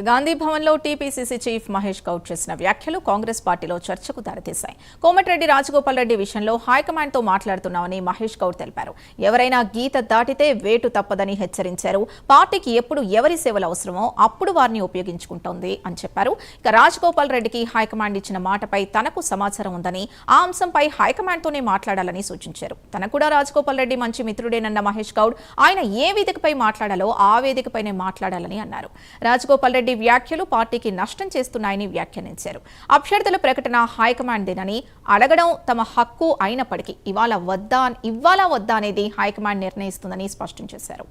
గాంధీ భవన్లో TPCC chief Mahesh Goud చేసిన వ్యాఖ్యలు కాంగ్రెస్ పార్టీలో చర్చకు దారితీశాయి. కోమటిరెడ్డి రాజగోపాల్ రెడ్డి విషయంలో హైకమాండ్తో మాట్లాడుతున్నామని మహేష్ గౌడ్ తెలిపారు. ఎవరైనా గీత దాటితే వేటు తప్పదని హెచ్చరించారు. పార్టీకి ఎప్పుడు ఎవరి సేవలు అవసరమో అప్పుడు వారిని ఉపయోగించుకుంటోంది అని చెప్పారు. ఇక రాజగోపాల్ రెడ్డికి హైకమాండ్ ఇచ్చిన మాటపై తనకు సమాచారం ఉందని, ఆ అంశంపై హైకమాండ్తోనే మాట్లాడాలని సూచించారు. తనకు కూడా రాజగోపాల్ రెడ్డి మంచి మిత్రుడేనన్న మహేష్ గౌడ్ ఆయన ఏ వేదికపై మాట్లాడాలో ఆ వేదికపైనే మాట్లాడాలని అన్నారు. రాజగోపాల్ రెడ్డి వ్యాఖ్యలు పార్టీకి నష్టం చేస్తున్నాయని వ్యాఖ్యానించారు. అభ్యర్థుల ప్రకటన హైకమాండ్దేనని, అడగడం తమ హక్కు అయినప్పటికీ ఇవ్వాలా వద్దా అనేది హైకమాండ్ నిర్ణయిస్తుందని స్పష్టం చేశారు.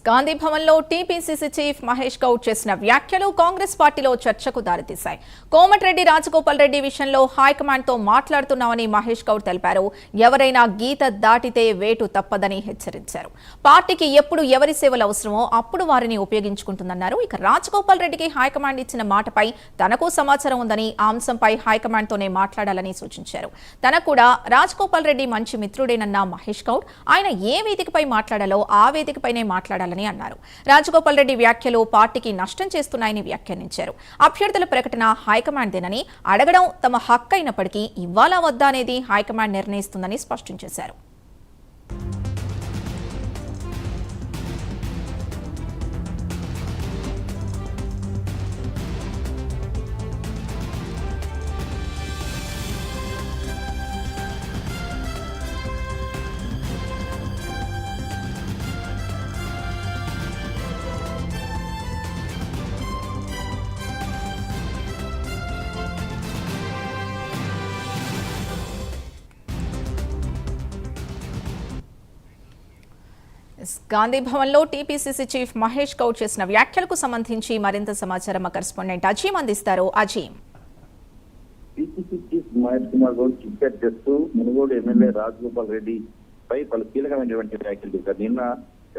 గాంధీ భవన్లో టీపీసీసీ చీఫ్ మహేష్ గౌడ్ చేసిన వ్యాఖ్యలు కాంగ్రెస్ పార్టీలో చర్చకు దారితీశాయి. కోమటిరెడ్డి రాజగోపాల్ రెడ్డి విషయంలో హైకమాండ్తో మాట్లాడుతున్నామని మహేష్ గౌడ్ తెలిపారు. ఎవరైనా గీత దాటితే వేటు తప్పదని హెచ్చరించారు. పార్టీకి ఎప్పుడు ఎవరి సేవలు అవసరమో అప్పుడు వారిని ఉపయోగించుకుంటుందన్నారు. ఇక రాజగోపాల్ రెడ్డికి హైకమాండ్ ఇచ్చిన మాటపై తనకు సమాచారం ఉందని, ఆ అంశంపై హైకమాండ్తోనే మాట్లాడాలని సూచించారు. తనకు కూడా రాజగోపాల్ రెడ్డి మంచి మిత్రుడేనన్న మహేష్ గౌడ్ ఆయన ఏ వేదికపై మాట్లాడాలో ఆ వేదికపైనే మాట్లాడాలని అన్నారు. రాజగోపాల్ రెడ్డి వ్యాఖ్యలు పార్టీకి నష్టం చేస్తున్నాయని వ్యాఖ్యానించారు. అభ్యర్థుల ప్రకటన హైకమాండ్దేనని, అడగడం తమ హక్కు అయినప్పటికీ ఇవ్వాలా వద్దా అనేది హైకమాండ్ నిర్ణయిస్తుందని స్పష్టం చేశారు. గాంధీ భవన్లో టీపీసీసీ చీఫ్ మహేష్ గౌడ్ చేసిన వ్యాఖ్యలకు సంబంధించి మరింత సమాచారం మా కరెస్పాండెంట్ అజీమ్ అందిస్తారు. Azeem, TPC chief Mahesh Kumar Goud tweet చేస్తూ మునుగోడు ఎమ్మెల్యే రాజగోపాల్ రెడ్డి పై పలు కీలకమైనటువంటి వ్యాఖ్యలు చేశారు. నిన్న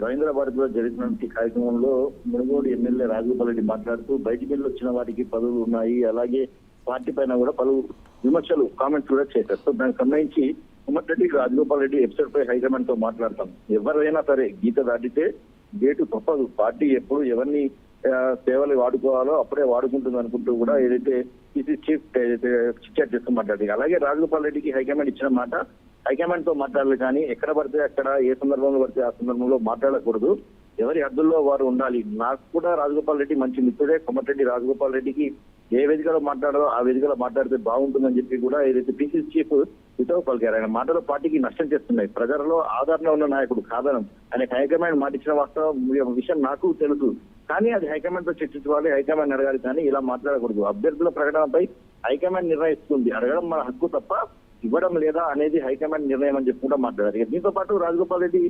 రవీంద్రభారత్ లో జరిగినటువంటి కార్యక్రమంలో మునుగోడు ఎమ్మెల్యే రాజగోపాల్ రెడ్డి మాట్లాడుతూ బయటికి వెళ్ళి వచ్చిన వారికి పదవులు ఉన్నాయి, అలాగే పార్టీ పైన కూడా పలు విమర్శలు కామెంట్స్ కూడా చేశారు. సో దానికి సంబంధించి కోమటిరెడ్డి రాజగోపాల్ రెడ్డి ఎపిసోడ్ పై హైకమాండ్ తో మాట్లాడతాం. ఎవరైనా సరే గీత దాటితే గేటు తప్పదు. పార్టీ ఎప్పుడు ఎవరిని సేవలు వాడుకోవాలో అప్పుడే వాడుకుంటుంది అనుకుంటూ కూడా ఏదైతే పీసీ చీఫ్ ఏదైతే చిట్చాట్ చేస్తూ మాట్లాడింది. అలాగే రాజగోపాల్ రెడ్డికి హైకమాండ్ ఇచ్చిన మాట హైకమాండ్ తో మాట్లాడాలి, కానీ ఎక్కడ పడితే అక్కడ ఏ సందర్భంలో పడితే ఆ సందర్భంలో మాట్లాడకూడదు. ఎవరి హద్దుల్లో వారు ఉండాలి. నాకు కూడా రాజగోపాల్ రెడ్డి మంచి మిత్రుడే. కోమటిరెడ్డి రాజగోపాల్ రెడ్డికి ఏ వేదికలో మాట్లాడాలో ఆ వేదికలో మాట్లాడితే బాగుంటుందని చెప్పి కూడా ఏదైతే పీసీ చీఫ్ హితవు పలికారు. ఆయన మాటలు పార్టీకి నష్టం చేస్తున్నాయి. ప్రజలలో ఆదరణ ఉన్న నాయకుడు కాదనం ఆయన హైకమాండ్ మాట ఇచ్చిన వాస్తవం విషయం నాకు తెలుసు, కానీ అది హైకమాండ్ తో చర్చించుకోవాలి, హైకమాండ్ అడగాలి, కానీ ఇలా మాట్లాడకూడదు. అభ్యర్థుల ప్రకటనపై హైకమాండ్ నిర్ణయిస్తుంది. అడగడం మన హక్కు తప్ప ఇవ్వడం లేదా అనేది హైకమాండ్ నిర్ణయం అని చెప్పి కూడా మాట్లాడారు. దీంతో పాటు రాజగోపాల్ రెడ్డి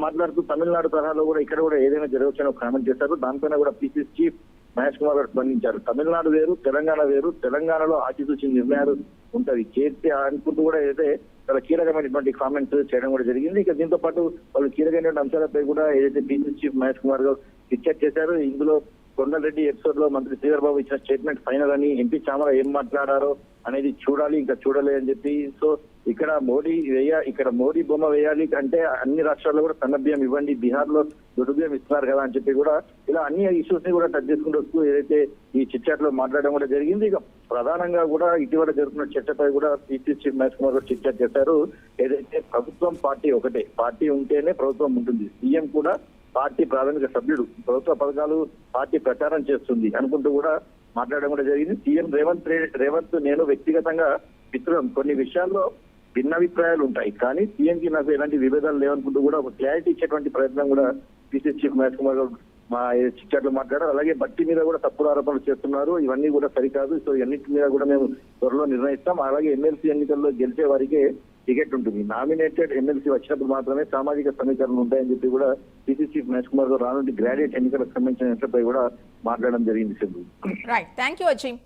మాట్లాడుతూ తమిళనాడు తరహాలో కూడా ఇక్కడ కూడా ఏదైనా జరగవచ్చని కామెంట్ చేశారు. దానిపైన కూడా పీసీ చీఫ్ మహేష్ కుమార్ గారు స్పందించారు. తమిళనాడు వేరు, తెలంగాణ వేరు. తెలంగాణలో ఆచితూచి నిర్ణయాలు ఉంటవి చేర్చి అనుకుంటూ కూడా ఏదైతే చాలా కీలకమైనటువంటి కామెంట్స్ చేయడం కూడా జరిగింది. ఇక దీంతో పాటు వాళ్ళు కీలకమైనటువంటి అంశాలపై కూడా ఏదైతే పీసీ చీఫ్ మహేష్ కుమార్ గారు డిస్కస్ చేశారు. ఇందులో కొండరెడ్డి ఎపిసోడ్ లో మంత్రి శ్రీధర్ బాబు ఇచ్చిన స్టేట్మెంట్ ఫైనల్ అని, ఎంపీ చామల ఏం మాట్లాడారో అనేది చూడాలి, ఇంకా చూడలే అని చెప్పి. సో ఇక్కడ మోడీ బొమ్మ వేయాలి అంటే అన్ని రాష్ట్రాల్లో కూడా సన్న బియ్యం ఇవ్వండి, బీహార్ లో దొడ్డు బియ్యం ఇస్తున్నారు కదా అని చెప్పి కూడా ఇలా అన్ని ఇష్యూస్ ని కూడా టచ్ చేసుకుంటూ వస్తూ ఏదైతే ఈ చిట్చాట్ లో మాట్లాడడం కూడా జరిగింది. ఇక ప్రధానంగా కూడా ఇటీవల జరుగుతున్న చర్చపై కూడా పీసీ చీఫ్ మహేష్ కుమార్ గారు చిట్చాట్ చేశారు. ఏదైతే ప్రభుత్వం పార్టీ ఒకటే, పార్టీ ఉంటేనే ప్రభుత్వం ఉంటుంది, సీఎం కూడా పార్టీ ప్రాథమిక సభ్యుడు, ప్రభుత్వ పథకాలు పార్టీ ప్రచారం చేస్తుంది అనుకుంటూ కూడా మాట్లాడడం కూడా జరిగింది. సీఎం రేవంత్ నేను వ్యక్తిగతంగా మిత్రులం, కొన్ని విషయాల్లో భిన్నాభిప్రాయాలు ఉంటాయి, కానీ సీఎం కి నాకు ఎలాంటి విభేదాలు లేవనుకుంటూ కూడా ఒక క్లారిటీ ఇచ్చేటువంటి ప్రయత్నం కూడా పీసీ చీఫ్ మహేష్ కుమార్ గారు మా చిట్చాట్లు మాట్లాడారు. అలాగే బట్టి మీద కూడా తప్పుడు ఆరోపణలు చేస్తున్నారు. ఇవన్నీ కూడా సరికాదు. సో ఇవన్నిటి మీద కూడా మేము త్వరలో నిర్ణయిస్తాం. అలాగే ఎమ్మెల్సీ ఎన్నికల్లో గెలిచే వారికి టికెట్ ఉంటుంది. నామినేటెడ్ ఎమ్మెల్సీ వచ్చినప్పుడు మాత్రమే సామాజిక సమీకరణలు ఉంటాయని చెప్పి కూడా పిసిసి చీఫ్ మహేష్ కుమార్ గారు రానుండి గ్రాడ్యుయేట్ ఎన్నికలకు సంబంధించిన అంశంపై కూడా మాట్లాడడం జరిగింది. Siddhu. Right, thank you Ajay.